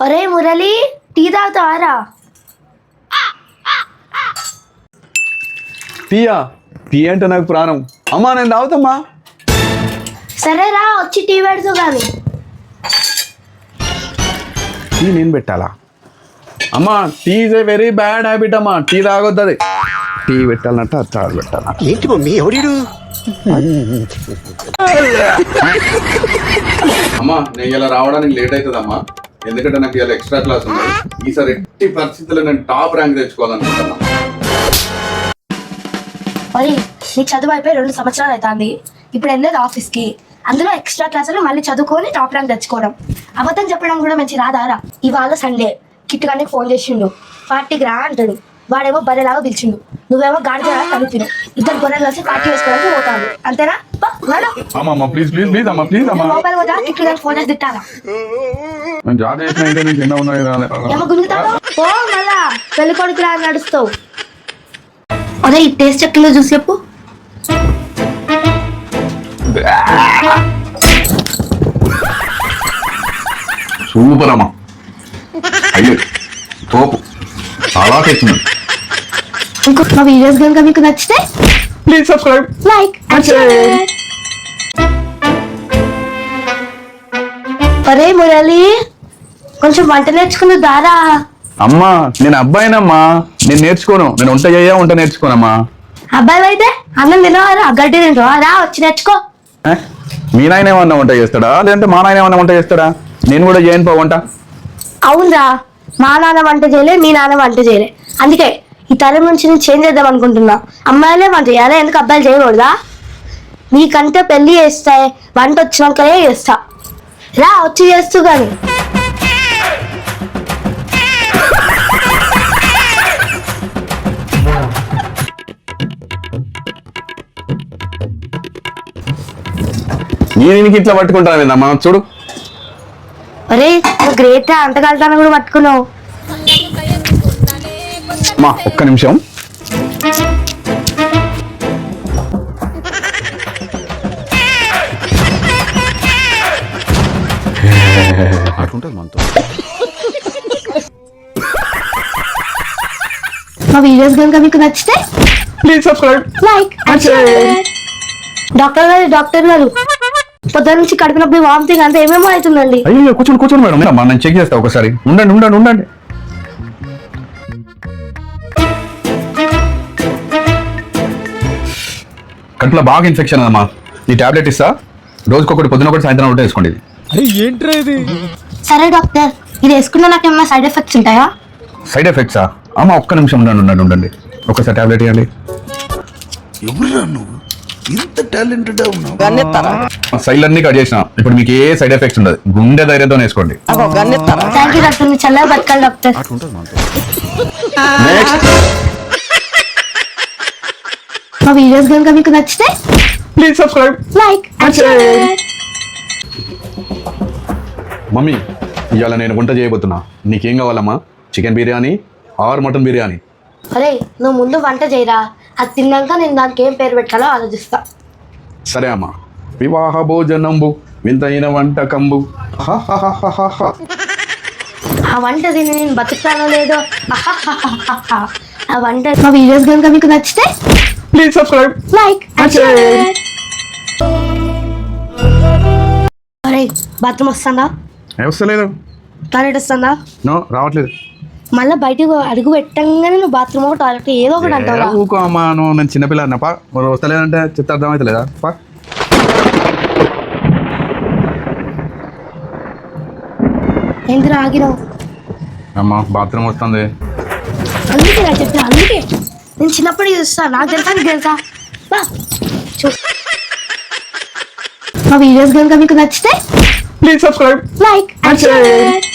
ఒరే Murali tea తాగుతావారా? Tea అంటే నాకు ప్రాణం అమ్మా, నేను తాగుతామ్మా. సరేరా వచ్చి టీ పెడుతూ కానీ. టీ నేను పెట్టాలా అమ్మా? Tea is a very bad habit అమ్మా. టీ తాగొద్దు, అది టీ పెట్టాలంటే అది తాగు పెట్టాలా? ఏంటి మమ్మీ ఎవడు? అమ్మా నేను ఇలా రావడానికి లేట్ అవుతుందమ్మా, ఎందుకంటే నాకు ఇలా ఎక్స్ట్రా క్లాస్ ఉంది. ఈసారి ఎట్టి పరిస్థితుల్లో నేను టాప్ ర్యాంక్ తెచ్చుకోవాలనుకుంటున్నా. మరి నీ చదువు అయిపోయి 2 సంవత్సరాలు అవుతుంది. ఇప్పుడు వెళ్ళేది ఆఫీస్కి, అందులో ఎక్స్ట్రా క్లాసులు మళ్ళీ చదువుకొని టాప్ ర్యాంక్ తెచ్చుకోవడం. అబద్ధం చెప్పడం కూడా మంచి రాదారా? ఇవాళ సండే కిట్టుగానే ఫోన్ చేసిండు, పార్టీకి రా అంటాడు. వాడేమో బర్రెలాగా పిలిచిండు, నువ్వేమో గాడిద తలుపును. ఇద్దరు గొర్రెలు కలిసి పార్టీ వేసుకోవడానికి పోతాడు. అంతేనా? మొబైల్ పోతా కిట్టుగానే ఫోన్ చేసి తిట్టాలా? ఏమో గుంజుతావు ఓ మళ్ళా పెళ్లి కొడుకులా నడుస్తావు. అదే ఈ టేస్ట్ ఎట్లా చూసి చెప్పు. సూపర్ అమ్మా, అయ్యో తోపు, చాలా తెచ్చింది. ఇంకో మా వీడియోస్ కనుక మీకు నచ్చితే please subscribe, like and share. అరే మురళి కొంచెం వంట నేర్చుకున్న దారా? అమ్మా నేను అబ్బాయినమ్మా, నేను నేర్చుకోను. నేను వంట నేర్చుకోనమ్మా. అబ్బాయి అయితే అన్నం తినవారా? గడ్డి తింటావా? రా వచ్చి నేర్చుకో. మీ నాయన ఏమన్నా వంట చేస్తాడా, లేదంటే మా నాయన ఏమన్నా వంట చేస్తాడా? నేను కూడా చేయను పో వంట. అవునరా, మా నాన్న వంట చేయలే, మీ నాన్న వంట చేయలే. అందుకే ఈ తరం నుంచి నేను చేంజ్ చేద్దాం అనుకుంటున్నా. అమ్మాయిలే వంట చేయాలి, ఎందుకు అబ్బాయిలు చేయకూడదా? నీకంటే పెళ్లి చేస్తా, వంట వచ్చినాకనే చేస్తా. రా వచ్చి చేస్తూ కానీ. నేను ఇట్లా పట్టుకుంటాను చూడు. అరే నువ్వు గ్రేట్, అంతకాలతాను కూడా పట్టుకున్నావు. మా ఒక్క నిమిషం. మా వీడియోస్ కనుక మీకు నచ్చితే please subscribe, like and share. Doctor గారు పొద్దు నుంచి కడుపు నొప్పి, వామిటింగ్ అంతా ఏమేమో అవుతుందండి. అయ్యో కూర్చోండి మేడం, నేను చెక్ చేస్తా ఒకసారి. ఉండండి. కడుపులో బాగా ఇన్ఫెక్షన్ అమ్మా. ఈ టాబ్లెట్ ఇస్తా, రోజుకొకటి, పొద్దున ఒకటి, సాయంత్రం ఒకటి వేసుకోండి. ఏంట్రా ఇది? సరే డాక్టర్, ఇది వేసుకున్నా నాకు ఏమైనా సైడ్ ఎఫెక్ట్స్ ఉంటాయా? సైడ్ ఎఫెక్ట్సా? అమ్మా ఒక్క నిమిషం ఉండండి. ఒకసారి టాబ్లెట్ ఇవ్వాలి. ఎవరురా నువ్వు? ఇంత టాలెంటెడ్ ఉన్నావు. సైలన్నీ కట్ చేసిన, ఇప్పుడు మీకు ఏ సైడ్ ఎఫెక్ట్స్ ఉండదు. గుండె ధైర్యంతో వేసుకోండి. థ్యాంక్ యూ డాక్టర్, మీరు చల్లగా బతకాలి డాక్టర్. నెక్స్ట్. మా వీడియోస్ కనుక మీకు నచ్చితే please subscribe, like and share. Mummy ఇవాళ నేను వంట చేయబోతున్నా. నీకేం కావాలమ్మా? Chicken biryani or mutton biryani? అరే నువ్వు ముందు వంట చేయరా, అది తిన్నాక నేను దానికి ఏం పేరు పెట్టాలో ఆలోచిస్తా. సరే అమ్మా. వివాహ భోజనంబు వింతైన వంటకంబు. ఆ వంట తిని నేను బతుకుతానో లేదో. ఆ వంట. మా వీడియోస్ కనుక మీకు నచ్చితే please subscribe, like and share. అరే బాత్రూమ్ వస్తుందా? వస్తలేదు. టాయిలెట్ వస్తుందా? నో రావట్లేదు. మళ్ళీ బయటకు అడుగు పెట్టంగానే నువ్వు బాత్రూమ్ టాయిలెట్ ఏదో ఒకటి అంటావా? ఊకో అమ్మా, నువ్వు నేను చిన్నపిల్లన్నా. పా వస్తలేదంటే చెత్త అర్థమవుతలేదా? పా. ఎందుకు ఆగినావు? అమ్మా బాత్రూమ్ వస్తుంది. అందుకే నా చెప్పిన, అందుకే నేను చిన్నప్పుడు చూస్తా, నాకు తెలుసా నీకు తెలుసా? మా వీడియోస్ కనుక మీకు నచ్చితే please subscribe, like and share.